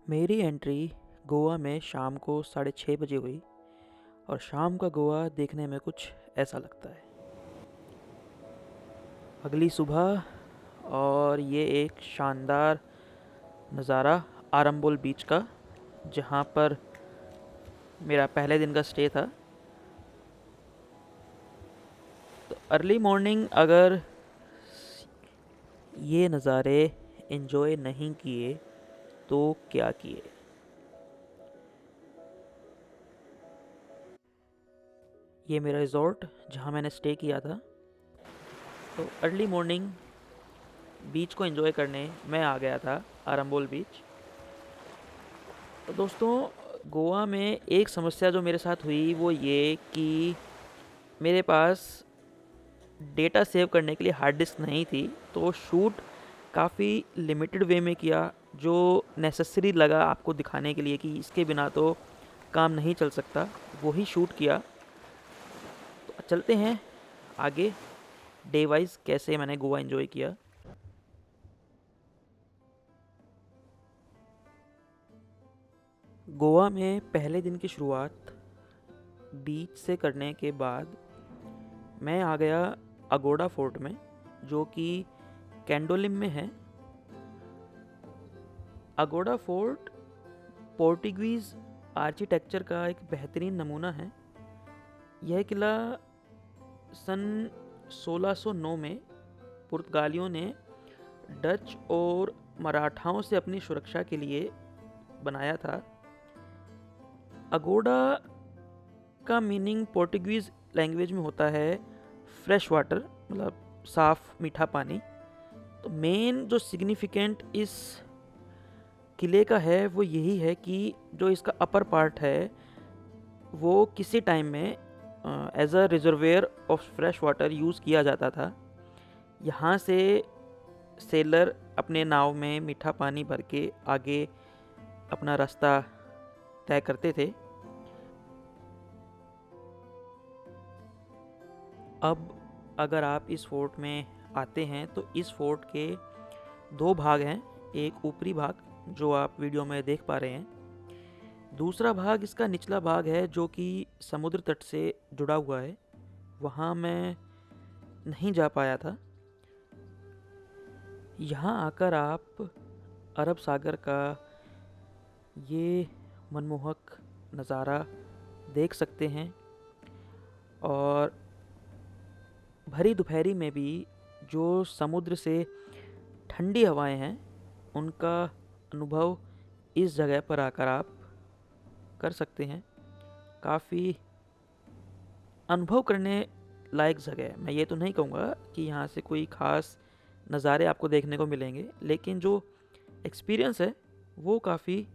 मेरी एंट्री गोवा में शाम को 6:30 बजे हुई और शाम का गोवा देखने में कुछ ऐसा लगता है। अगली सुबह और ये एक शानदार नज़ारा आरंबोल बीच का, जहाँ पर मेरा पहले दिन का स्टे था। तो अर्ली मॉर्निंग अगर ये नज़ारे एंजॉय नहीं किए तो क्या किए। ये मेरा रिज़ॉर्ट जहाँ मैंने स्टे किया था। तो अर्ली मॉर्निंग बीच को एंजॉय करने मैं आ गया था, आरंबोल बीच। तो दोस्तों, गोवा में एक समस्या जो मेरे साथ हुई वो ये कि मेरे पास डेटा सेव करने के लिए हार्ड डिस्क नहीं थी। तो शूट काफ़ी लिमिटेड वे में किया, जो नेसेसरी लगा आपको दिखाने के लिए कि इसके बिना तो काम नहीं चल सकता, वही शूट किया। तो चलते हैं आगे, डे वाइज कैसे मैंने गोवा एंजॉय किया। गोवा में पहले दिन की शुरुआत बीच से करने के बाद मैं आ गया अगोड़ा फोर्ट में, जो कि कैंडोलिम में है। अगोड़ा फोर्ट पोर्टुगीज़ आर्किटेक्चर का एक बेहतरीन नमूना है। यह किला सन 1609 में पुर्तगालियों ने डच और मराठाओं से अपनी सुरक्षा के लिए बनाया था। अगोड़ा का मीनिंग पोर्टुगीज़ लैंग्वेज में होता है फ्रेश वाटर, मतलब साफ़ मीठा पानी। तो मेन जो सिग्निफिकेंट इस किले का है वो यही है कि जो इसका अपर पार्ट है वो किसी टाइम में as a reservoir of fresh water use किया जाता था। यहाँ से सेलर अपने नाव में मीठा पानी भर के आगे अपना रास्ता तय करते थे। अब अगर आप इस फोर्ट में आते हैं तो इस फोर्ट के दो भाग हैं। एक ऊपरी भाग जो आप वीडियो में देख पा रहे हैं, दूसरा भाग इसका निचला भाग है जो कि समुद्र तट से जुड़ा हुआ है। वहाँ मैं नहीं जा पाया था। यहाँ आकर आप अरब सागर का ये मनमोहक नज़ारा देख सकते हैं और भरी दोपहरी में भी जो समुद्र से ठंडी हवाएं हैं उनका अनुभव इस जगह पर आकर आप कर सकते हैं। काफ़ी अनुभव करने लायक जगह है। मैं ये तो नहीं कहूँगा कि यहाँ से कोई ख़ास नज़ारे आपको देखने को मिलेंगे, लेकिन जो एक्सपीरियंस है वो काफ़ी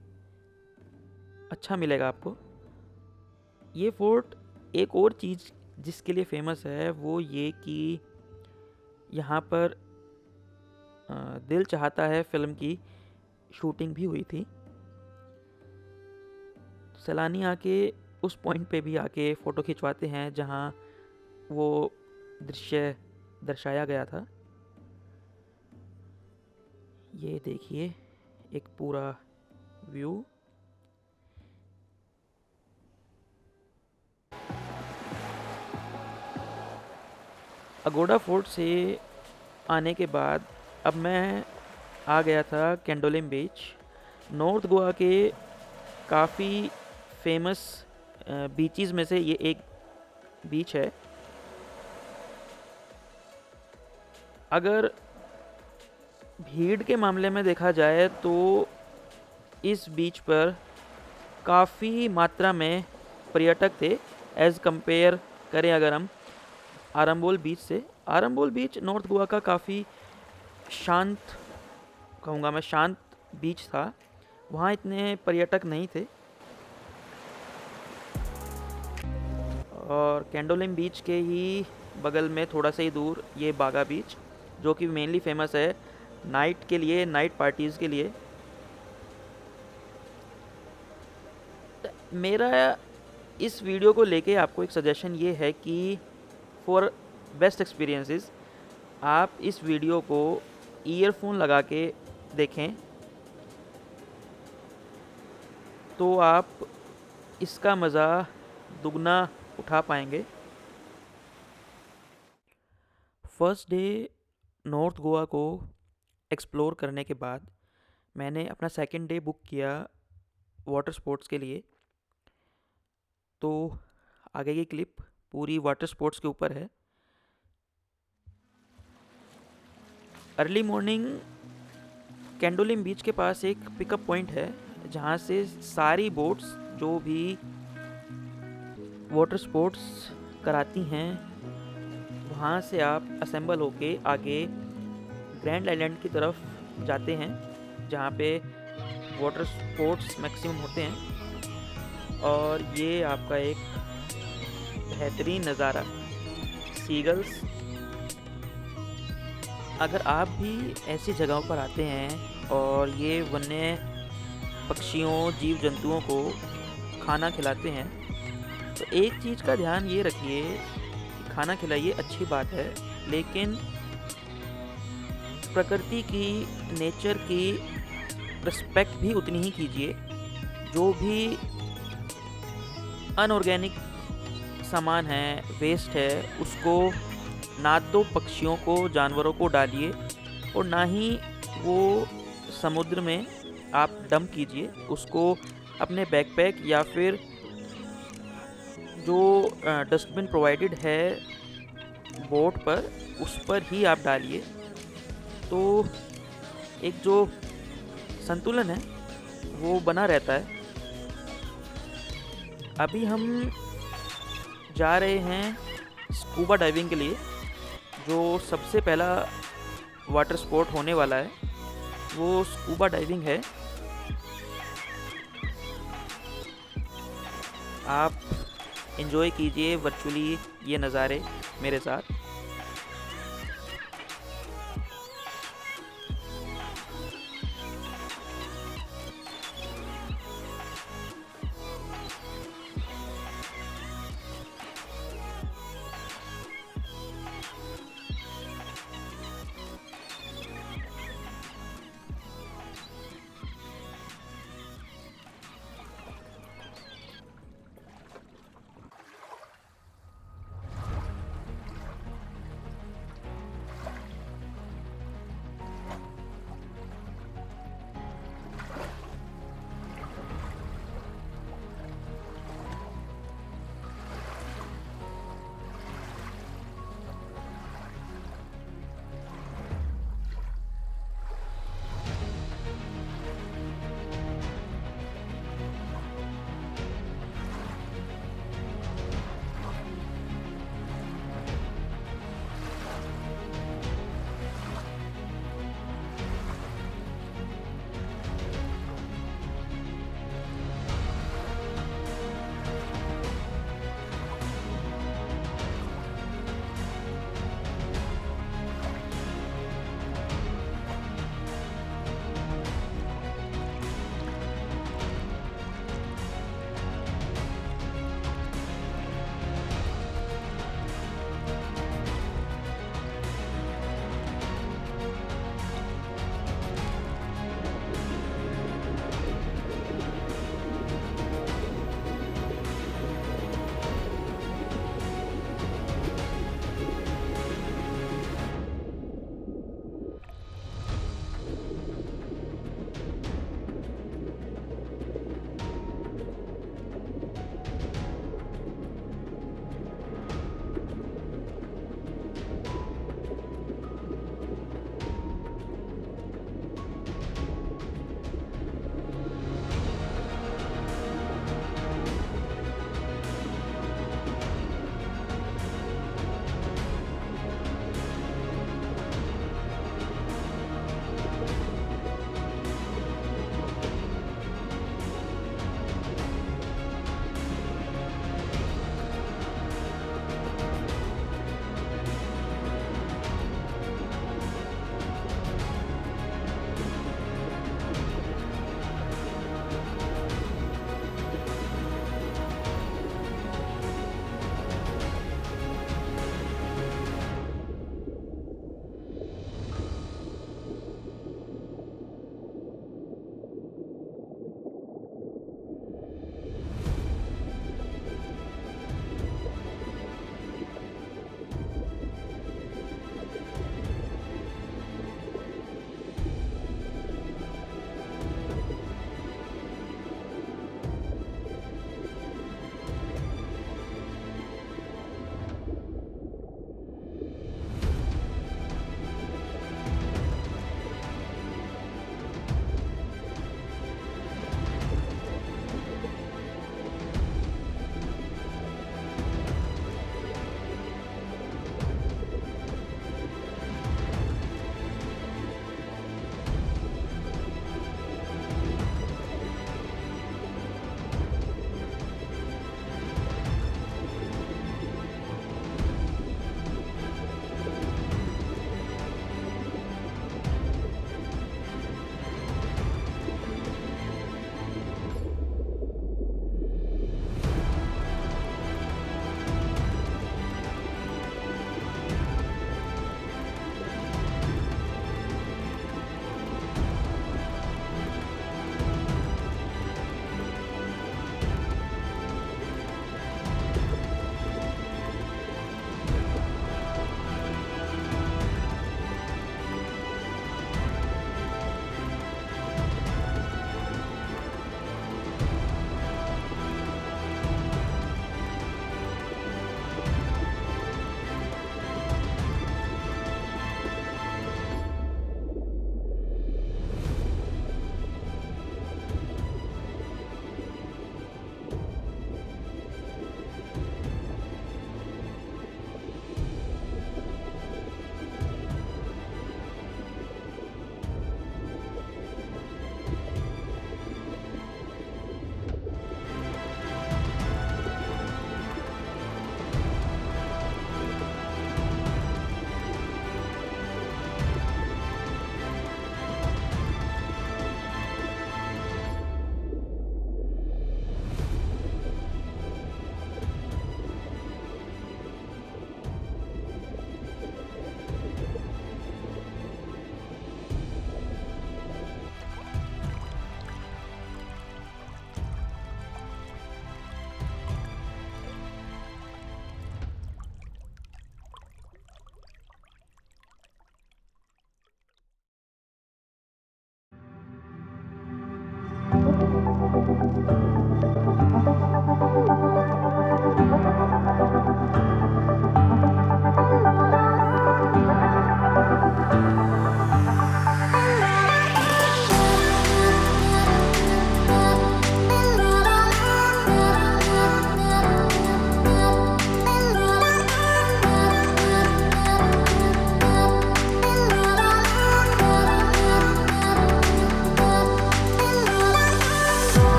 अच्छा मिलेगा आपको। ये फोर्ट एक और चीज़ जिसके लिए फेमस है वो ये कि यहाँ पर दिल चाहता है फिल्म की शूटिंग भी हुई थी। सैलानी आके उस पॉइंट पे भी आके फ़ोटो खिंचवाते हैं जहाँ वो दृश्य दर्शाया गया था। ये देखिए एक पूरा व्यू। अगोड़ा फोर्ट से आने के बाद अब मैं आ गया था कैंडोलिम बीच। नॉर्थ गोवा के काफ़ी फेमस बीचेस में से ये एक बीच है। अगर भीड़ के मामले में देखा जाए तो इस बीच पर काफ़ी मात्रा में पर्यटक थे एज़ कंपेयर करें अगर हम आरंबोल बीच से। आरंबोल बीच नॉर्थ गोवा का काफ़ी शांत, कहूँगा मैं, शांत बीच था। वहाँ इतने पर्यटक नहीं थे। और कैंडोलिम बीच के ही बगल में थोड़ा सा ही दूर ये बागा बीच, जो कि मेनली फेमस है नाइट के लिए, नाइट पार्टीज़ के लिए। मेरा इस वीडियो को लेके आपको एक सजेशन ये है कि फॉर बेस्ट एक्सपीरियंसेस आप इस वीडियो को ईयरफोन लगा के देखें। तो आप इसका मज़ा दुगना उठा पाएंगे। फर्स्ट डे नॉर्थ गोवा को एक्सप्लोर करने के बाद मैंने अपना सेकंड डे बुक किया वाटर स्पोर्ट्स के लिए। तो आगे की क्लिप पूरी वाटर स्पोर्ट्स के ऊपर है। अर्ली मॉर्निंग कैंडोलिम बीच के पास एक पिकअप पॉइंट है जहाँ से सारी बोट्स जो भी वाटर स्पोर्ट्स कराती हैं वहाँ से आप असेंबल होके आगे ग्रैंड आइलैंड की तरफ जाते हैं जहाँ पे वाटर स्पोर्ट्स मैक्सिमम होते हैं। और ये आपका एक बेहतरीन नज़ारा सीगल्स। अगर आप भी ऐसी जगहों पर आते हैं और ये वन्य पक्षियों जीव जंतुओं को खाना खिलाते हैं तो एक चीज़ का ध्यान ये रखिए कि खाना खिलाइए अच्छी बात है, लेकिन प्रकृति की नेचर की रिस्पेक्ट भी उतनी ही कीजिए। जो भी अनऑर्गेनिक सामान है, वेस्ट है, उसको ना तो पक्षियों को जानवरों को डालिए और ना ही वो समुद्र में आप डंप कीजिए। उसको अपने बैकपैक या फिर जो डस्टबिन प्रोवाइडेड है बोट पर उस पर ही आप डालिए। तो एक जो संतुलन है वो बना रहता है। अभी हम जा रहे हैं स्कूबा डाइविंग के लिए, जो सबसे पहला वाटर स्पोर्ट होने वाला है वो स्कूबा डाइविंग है। आप एंजॉय कीजिए वर्चुअली ये नज़ारे मेरे साथ।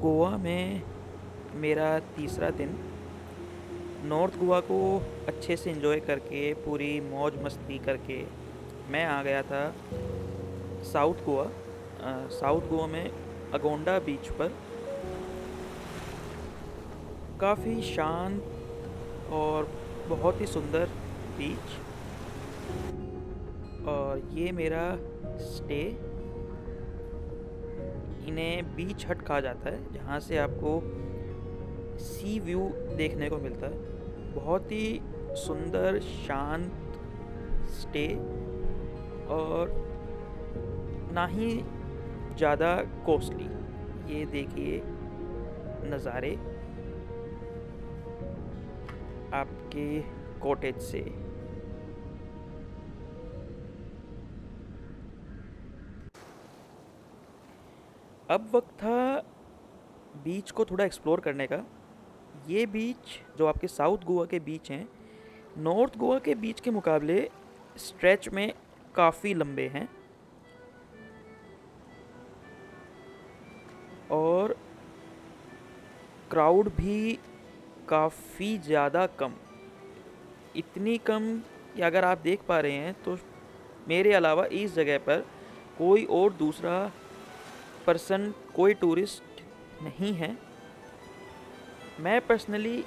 गोवा में मेरा तीसरा दिन। नॉर्थ गोवा को अच्छे से एंजॉय करके, पूरी मौज मस्ती करके मैं आ गया था साउथ गोवा। साउथ गोवा में अगोंडा बीच पर काफ़ी शांत और बहुत ही सुंदर बीच। और ये मेरा स्टे, इन्हें बीच हट कहा जाता है, जहाँ से आपको सी व्यू देखने को मिलता है। बहुत ही सुंदर शांत स्टे, और ना ही ज़्यादा कॉस्टली। ये देखिए नज़ारे आपके कॉटेज से। अब वक्त था बीच को थोड़ा एक्सप्लोर करने का। ये बीच जो आपके साउथ गोवा के बीच हैं, नॉर्थ गोवा के बीच के मुकाबले स्ट्रेच में काफ़ी लंबे हैं और क्राउड भी काफ़ी ज़्यादा कम। इतनी कम कि अगर आप देख पा रहे हैं तो मेरे अलावा इस जगह पर कोई और दूसरा पर्सन, कोई टूरिस्ट नहीं है। मैं पर्सनली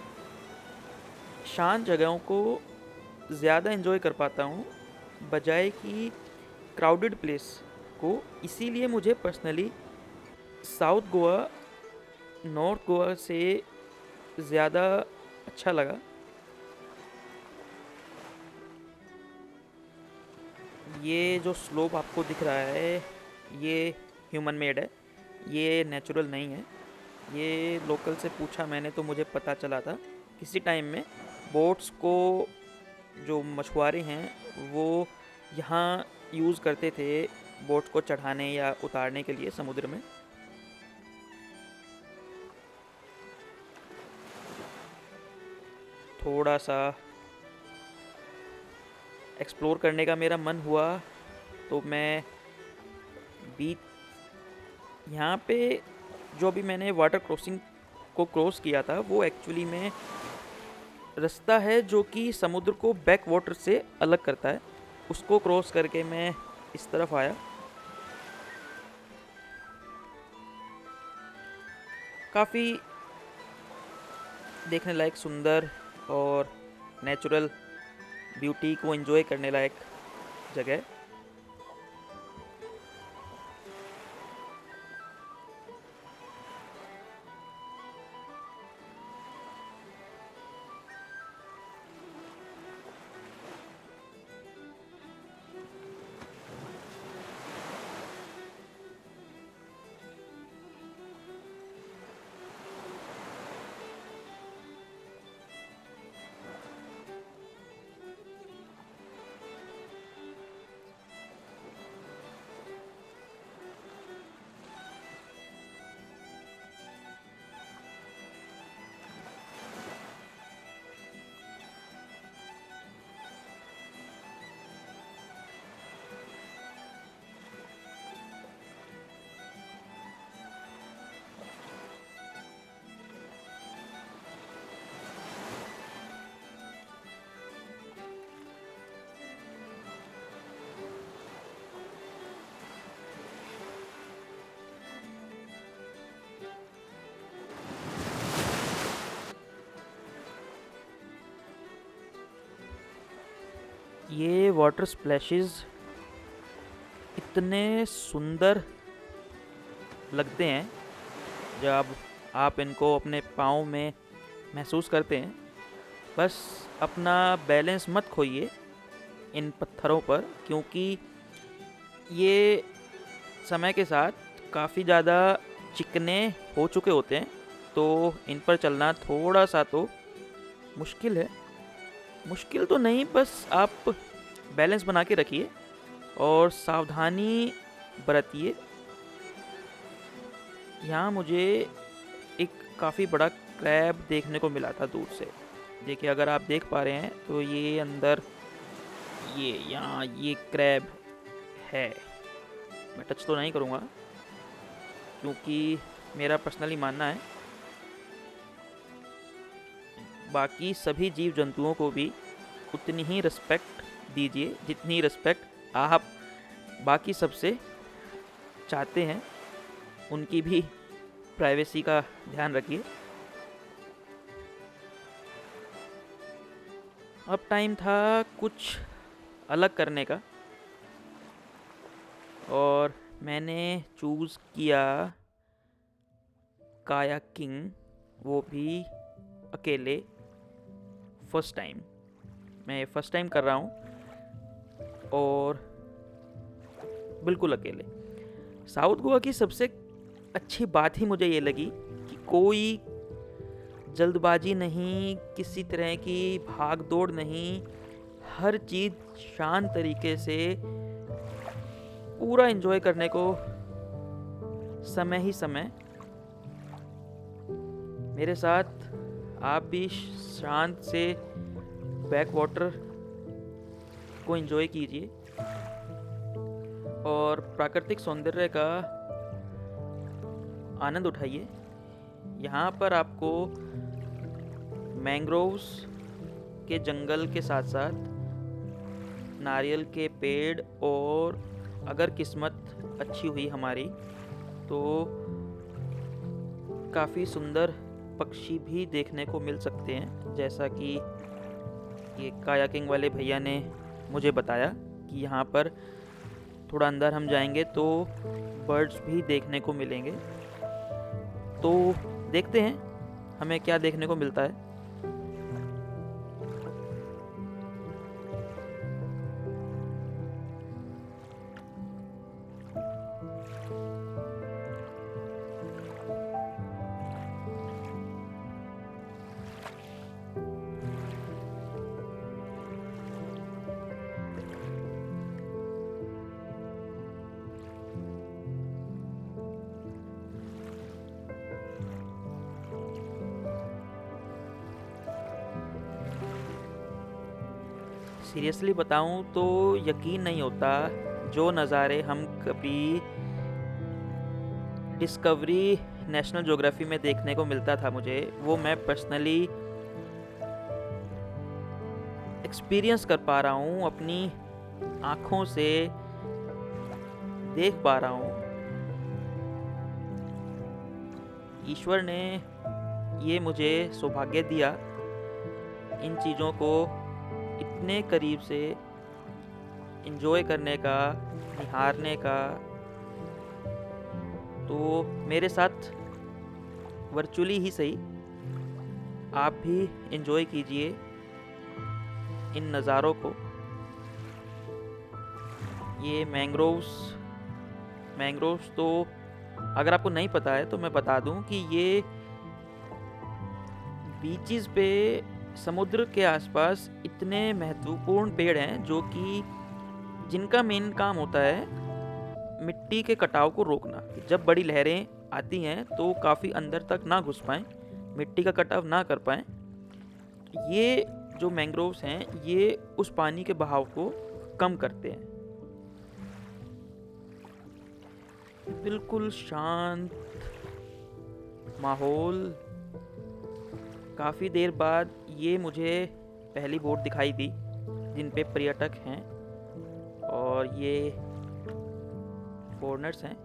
शांत जगहों को ज़्यादा एंजॉय कर पाता हूँ बजाय कि क्राउडेड प्लेस को। इसीलिए मुझे personally south Goa north Goa से ज़्यादा अच्छा लगा। ये जो स्लोप आपको दिख रहा है, ये ह्यूमन मेड है, ये नेचुरल नहीं है। ये लोकल से पूछा मैंने तो मुझे पता चला था किसी टाइम में बोट्स को जो मछुआरे हैं वो यहाँ यूज़ करते थे बोट्स को चढ़ाने या उतारने के लिए समुद्र में। थोड़ा सा एक्सप्लोर करने का मेरा मन हुआ तो मैं बीच यहाँ पे जो अभी मैंने वाटर क्रॉसिंग को क्रॉस किया था वो एक्चुअली में रास्ता है जो कि समुद्र को बैक वाटर से अलग करता है। उसको क्रॉस करके मैं इस तरफ आया। काफ़ी देखने लायक, सुंदर और नेचुरल ब्यूटी को एंजॉय करने लायक जगह। ये वाटर स्प्लैशेस इतने सुंदर लगते हैं जब आप इनको अपने पाँव में महसूस करते हैं। बस अपना बैलेंस मत खोइए इन पत्थरों पर, क्योंकि ये समय के साथ काफ़ी ज़्यादा चिकने हो चुके होते हैं, तो इन पर चलना थोड़ा सा तो मुश्किल है। मुश्किल तो नहीं, बस आप बैलेंस बना के रखिए और सावधानी बरतिए। यहाँ मुझे एक काफ़ी बड़ा क्रैब देखने को मिला था दूर से। देखिए, अगर आप देख पा रहे हैं तो ये अंदर यहाँ ये क्रैब है। मैं टच तो नहीं करूँगा क्योंकि मेरा पर्सनली मानना है। बाकी सभी जीव जंतुओं को भी उतनी ही रिस्पेक्ट दीजिए जितनी रिस्पेक्ट आप बाकी सबसे चाहते हैं। उनकी भी प्राइवेसी का ध्यान रखिए। अब टाइम था कुछ अलग करने का, और मैंने चूज़ किया कायाकिंग, वो भी अकेले। फर्स्ट टाइम, मैं फर्स्ट टाइम कर रहा हूँ और बिल्कुल अकेले। साउथ गोवा की सबसे अच्छी बात ही मुझे ये लगी कि कोई जल्दबाजी नहीं, किसी तरह की भाग दौड़ नहीं, हर चीज़ शांत तरीके से पूरा एंजॉय करने को समय ही समय। मेरे साथ आप भी शांत से बैक वाटर को एंजॉय कीजिए और प्राकृतिक सौंदर्य का आनंद उठाइए। यहाँ पर आपको मैंग्रोव्स के जंगल के साथ साथ नारियल के पेड़, और अगर किस्मत अच्छी हुई हमारी तो काफ़ी सुंदर पक्षी भी देखने को मिल सकते हैं, जैसा कि ये कायाकिंग वाले भैया ने मुझे बताया कि यहाँ पर थोड़ा अंदर हम जाएंगे तो बर्ड्स भी देखने को मिलेंगे। तो देखते हैं हमें क्या देखने को मिलता है। सीरियसली बताऊं तो यकीन नहीं होता जो नज़ारे हम कभी डिस्कवरी नेशनल ज्योग्राफी में देखने को मिलता था मुझे, वो मैं पर्सनली एक्सपीरियंस कर पा रहा हूँ, अपनी आँखों से देख पा रहा हूँ। ईश्वर ने ये मुझे सौभाग्य दिया इन चीज़ों को इतने करीब से एंजॉय करने का, निहारने का। तो मेरे साथ वर्चुअली ही सही आप भी एंजॉय कीजिए इन नज़ारों को। ये मैंग्रोव्स तो अगर आपको नहीं पता है तो मैं बता दूं कि ये बीचेस पे, समुद्र के आसपास इतने महत्वपूर्ण पेड़ हैं जो कि जिनका मेन काम होता है मिट्टी के कटाव को रोकना। जब बड़ी लहरें आती हैं तो काफ़ी अंदर तक ना घुस पाएं, मिट्टी का कटाव ना कर पाएं। ये जो मैंग्रोव्स हैं ये उस पानी के बहाव को कम करते हैं। बिल्कुल शांत माहौल। काफ़ी देर बाद ये मुझे पहली बोट दिखाई दी जिन पे पर्यटक हैं और ये फॉरेनर्स हैं।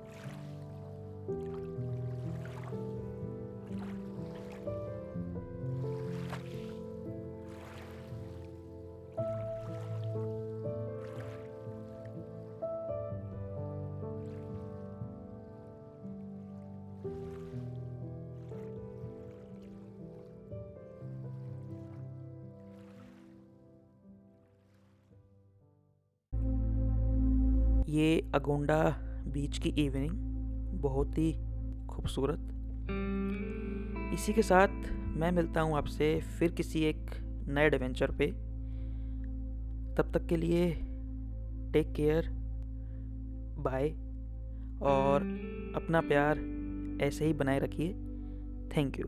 ये अगोंडा बीच की इवनिंग बहुत ही खूबसूरत। इसी के साथ मैं मिलता हूँ आपसे फिर किसी एक नए एडवेंचर पे। तब तक के लिए टेक केयर, बाय, और अपना प्यार ऐसे ही बनाए रखिए। Thank you.